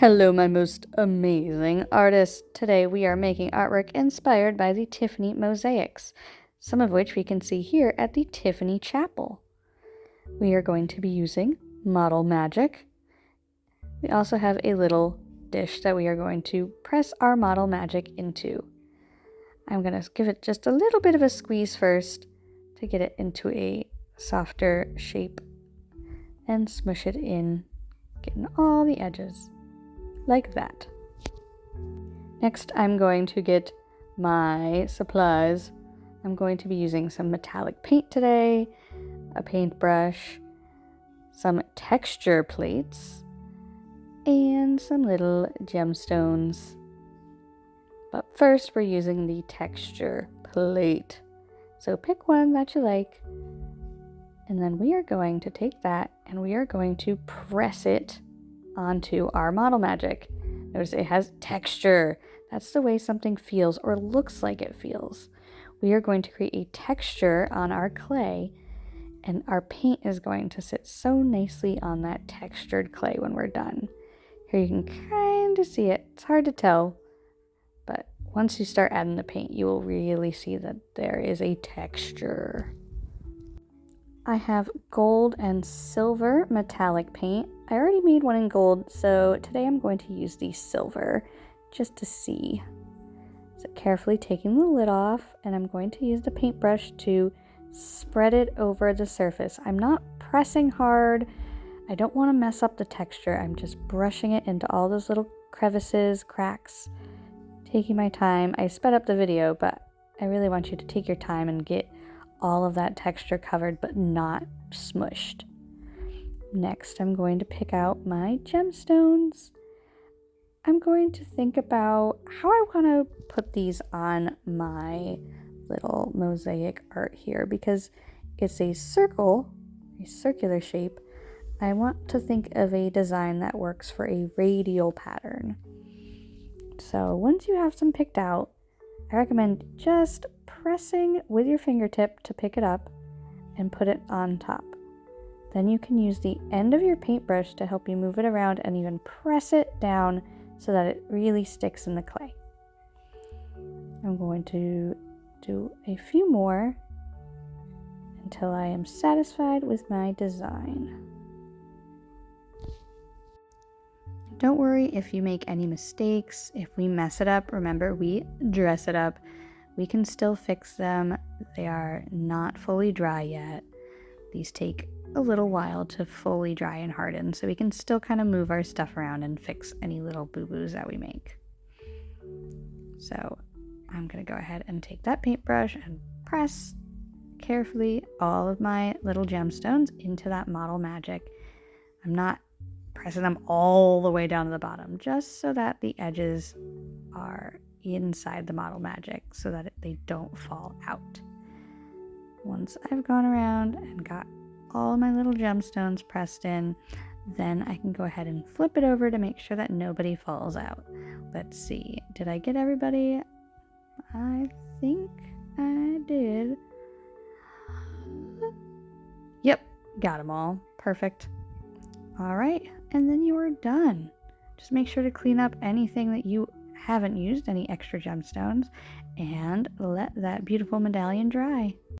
Hello, my most amazing artists. Today we are making artwork inspired by the Tiffany mosaics, some of which we can see here at the Tiffany Chapel. We are going to be using model magic. We also have a little dish that we are going to press our model magic into. I'm going to give it just a little bit of a squeeze first to get it into a softer shape and smush it in, getting all the edges. Like that. Next, I'm going to get my supplies. I'm going to be using some metallic paint today, a paintbrush, some texture plates, and some little gemstones. But first, we're using the texture plate. So pick one that you like, and then we are going to take that and we are going to press it onto our model magic. Notice it has texture. That's the way something feels or looks like it feels. We are going to create a texture on our clay, and our paint is going to sit so nicely on that textured clay when we're done. Here you can kind of see it. It's hard to tell, but once you start adding the paint, you will really see that there is a texture. I have gold and silver metallic paint. I already made one in gold, so today I'm going to use the silver just to see. So carefully taking the lid off, and I'm going to use the paintbrush to spread it over the surface. I'm not pressing hard. I don't want to mess up the texture. I'm just brushing it into all those little crevices, cracks, taking my time. I sped up the video, but I really want you to take your time and get all of that texture covered but not smushed. Next, I'm going to pick out my gemstones. I'm going to think about how I want to put these on my little mosaic art here, because it's a circle, a circular shape. I want to think of a design that works for a radial pattern. So once you have some picked out, I recommend just pressing with your fingertip to pick it up and put it on top. Then you can use the end of your paintbrush to help you move it around and even press it down so that it really sticks in the clay. I'm going to do a few more until I am satisfied with my design. Don't worry if you make any mistakes. If we mess it up, remember, we dress it up. We can still fix them. They are not fully dry yet. These take a little while to fully dry and harden, so we can still kind of move our stuff around and fix any little boo-boos that we make. So I'm going to go ahead and take that paintbrush and press carefully all of my little gemstones into that model magic. I'm not pressing them all the way down to the bottom, just so that the edges are inside the model magic so that they don't fall out. Once I've gone around and got all my little gemstones pressed in, then I can go ahead and flip it over to make sure that nobody falls out. Let's see, did I get everybody? I think I did. Yep, got them all. Perfect. All right, and then you are done. Just make sure to clean up anything that you haven't used, any extra gemstones, and let that beautiful medallion dry.